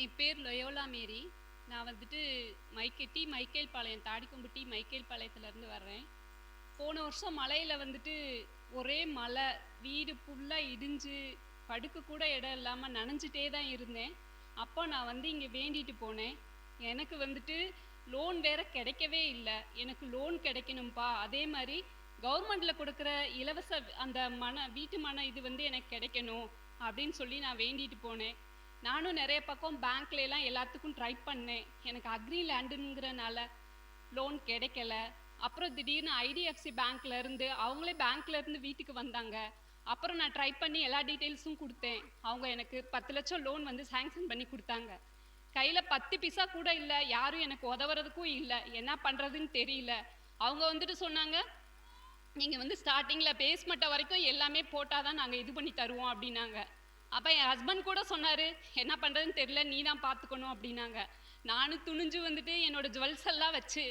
என் பேர் லொயோலா மேரி. நான் வந்துட்டு மைக்கேல் பாளையம், தாடிக்கொம்பு மைக்கேல் பாளையத்துலேருந்து வர்றேன். போன வருஷம் மழையில் வந்துட்டு ஒரே மழை, வீடு ஃபுல்லாக இடிஞ்சு படுக்க கூட இடம் இல்லாமல் நனைஞ்சிட்டே தான் இருந்தேன். அப்போ நான் வந்து இங்கே வேண்டிட்டு போனேன். எனக்கு வந்துட்டு லோன் வேற கிடைக்கவே இல்லை. எனக்கு லோன் கிடைக்கணும்ப்பா, அதே மாதிரி கவர்மெண்டில் கொடுக்குற இலவச அந்த வீட்டு இது வந்து எனக்கு கிடைக்கணும் அப்படின்னு சொல்லி நான் வேண்டிட்டு போனேன். நானும் நிறைய பக்கம் பேங்க்லாம் எல்லாத்துக்கும் ட்ரை பண்ணேன். எனக்கு அக்ரி லேண்டுங்கிறனால லோன் கிடைக்கல. அப்புறம் திடீர்னு ஐடிஎஃப்சி பேங்க்ல இருந்து வீட்டுக்கு வந்தாங்க. அப்புறம் நான் ட்ரை பண்ணி எல்லா டீட்டெயில்ஸும் கொடுத்தேன். அவங்க எனக்கு 10 லட்சம் லோன் வந்து சாங்ஷன் பண்ணி கொடுத்தாங்க. கையில் 10 பைசா கூட இல்லை. யாரும் எனக்கு உதவுறதுக்கும் இல்லை. என்ன பண்ணுறதுன்னு தெரியல. அவங்க வந்துட்டு சொன்னாங்க, நீங்கள் வந்து ஸ்டார்டிங்கில் பேஸ்மெண்ட்டை வரைக்கும் எல்லாமே போட்டால் தான் நாங்கள் இது பண்ணி தருவோம் அப்படின்னாங்க. அப்போ என் ஹஸ்பண்ட் கூட சொன்னார், என்ன பண்ணுறதுன்னு தெரியல, நீ தான் பார்த்துக்கணும் அப்படின்னாங்க. நானும் துணிஞ்சு வந்துட்டு என்னோட ஜுவல்ஸ் எல்லாம் வச்சு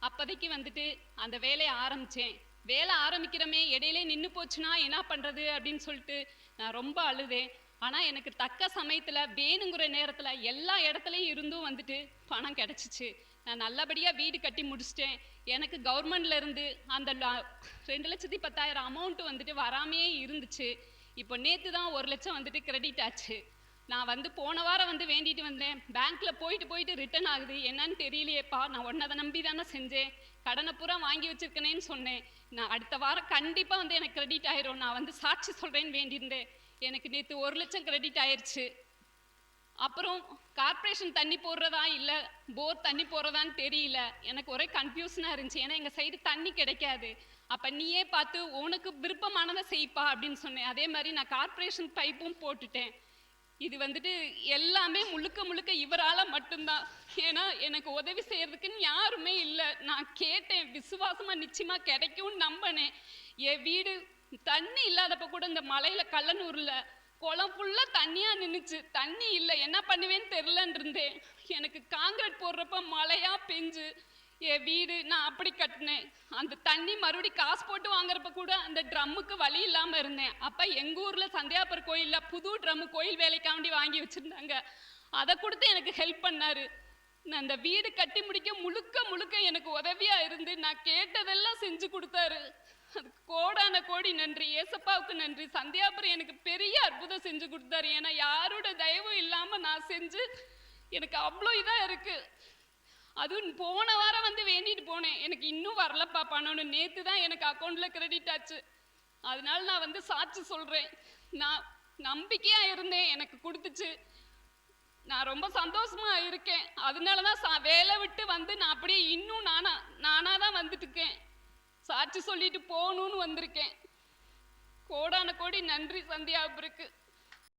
அப்போதைக்கு வந்துட்டு அந்த வேலையை ஆரம்பித்தேன். வேலை ஆரம்பிக்கிறமே இடையிலே நின்று போச்சுன்னா என்ன பண்ணுறது அப்படின்னு சொல்லிட்டு நான் ரொம்ப அழுதேன். ஆனால் எனக்கு தக்க சமயத்தில் வேணுங்கிற நேரத்தில் எல்லா இடத்துலையும் இருந்தும் வந்துட்டு பணம் கிடச்சிச்சு. நான் நல்லபடியாக வீடு கட்டி முடிச்சிட்டேன். எனக்கு கவர்மெண்ட்லேருந்து அந்த 2,10,000 அமௌண்ட்டு வந்துட்டு வராமையே இருந்துச்சு. இப்போ நேற்று தான் 1 லட்சம் வந்துட்டு கிரெடிட் ஆச்சு. நான் வந்து போன வாரம் வந்து வேண்டிட்டு வந்தேன். பேங்க்கில் போயிட்டு ரிட்டர்ன் ஆகுது. என்னன்னு தெரியலையேப்பா, நான் ஒன்னதை நம்பி தானே செஞ்சேன், கடனை பூரா வாங்கி வச்சிருக்கேனேன்னு சொன்னேன். நான் அடுத்த வாரம் கண்டிப்பாக வந்து எனக்கு கிரெடிட் ஆயிரும், நான் வந்து சாட்சி சொல்கிறேன்னு வேண்டியிருந்தேன். எனக்கு நேற்று 1 லட்சம் கிரெடிட் ஆயிடுச்சு. அப்புறம் கார்பரேஷன் தண்ணி போடுறதா இல்லை போர் தண்ணி போடுறதான்னு தெரியல. எனக்கு ஒரே கன்ஃபியூஷனாக இருந்துச்சு. ஏன்னா எங்கள் சைடு தண்ணி கிடைக்காது. அப்போ நீயே பார்த்து உனக்கு விருப்பமானதை செய்ப்பா அப்படின்னு சொன்னேன். அதே மாதிரி நான் கார்பரேஷன் பைப்பும் போட்டுட்டேன். இது வந்துட்டு எல்லாமே முழுக்க இவரால் மட்டும்தான். ஏன்னா எனக்கு உதவி செய்யறதுக்குன்னு யாருமே இல்லை. நான் கேட்டேன், விசுவாசமாக நிச்சயமாக கிடைக்கும்னு நம்பினேன். என் வீடு தண்ணி இல்லாதப்ப கூட இந்த மலையில் கல்லனூரில் குளம் ஃபுல்லாக தண்ணியாக நின்றுச்சு. தண்ணி இல்லை, என்ன பண்ணுவேன்னு தெரிலன்னு இருந்தேன். எனக்கு காங்கிரீட் போடுறப்ப மழையாக பெஞ்சு என் வீடு நான் அப்படி கட்டினேன். அந்த தண்ணி மறுபடியும் காசு போட்டு வாங்குறப்ப கூட அந்த ட்ரம்முக்கு வழி இல்லாமல் இருந்தேன். அப்போ எங்கள் ஊரில் சந்தியாபுரம் கோயிலில் புது ட்ரம்மு கோயில் வேலைக்காண்டி வாங்கி வச்சுருந்தாங்க. அதை கொடுத்து எனக்கு ஹெல்ப் பண்ணார். நான் அந்த வீடு கட்டி முடிக்க முழுக்க எனக்கு உதவியாக இருந்து நான் கேட்டதெல்லாம் செஞ்சு கொடுத்தாரு. அதுக்கு கோடான கோடி நன்றி. ஏசப்பாவுக்கு நன்றி. சந்தியாபுரம் எனக்கு பெரிய அற்புதம் செஞ்சு கொடுத்தாரு. ஏன்னா யாரோட தயவும் இல்லாமல் நான் செஞ்சு எனக்கு அவ்வளோ இதாக இருக்குது. அதுவும் போன வாரம் வந்து வேண்டிட்டு போனேன், எனக்கு இன்னும் வரலப்பா பணம்னு. நேற்று தான் எனக்கு அக்கௌண்ட்டில் கிரெடிட் ஆச்சு. அதனால நான் வந்து சாட்சி சொல்கிறேன். நான் நம்பிக்கையாக இருந்தேன், எனக்கு கொடுத்துச்சு. நான் ரொம்ப சந்தோஷமாக இருக்கேன். அதனால தான் வேலை விட்டு வந்து நான் அப்படியே இன்னும் நானாக தான் வந்துட்டு இருக்கேன். சாட்சி சொல்லிட்டு போகணுன்னு வந்திருக்கேன். கோடான கோடி நன்றி சந்தியாபுருக்கு.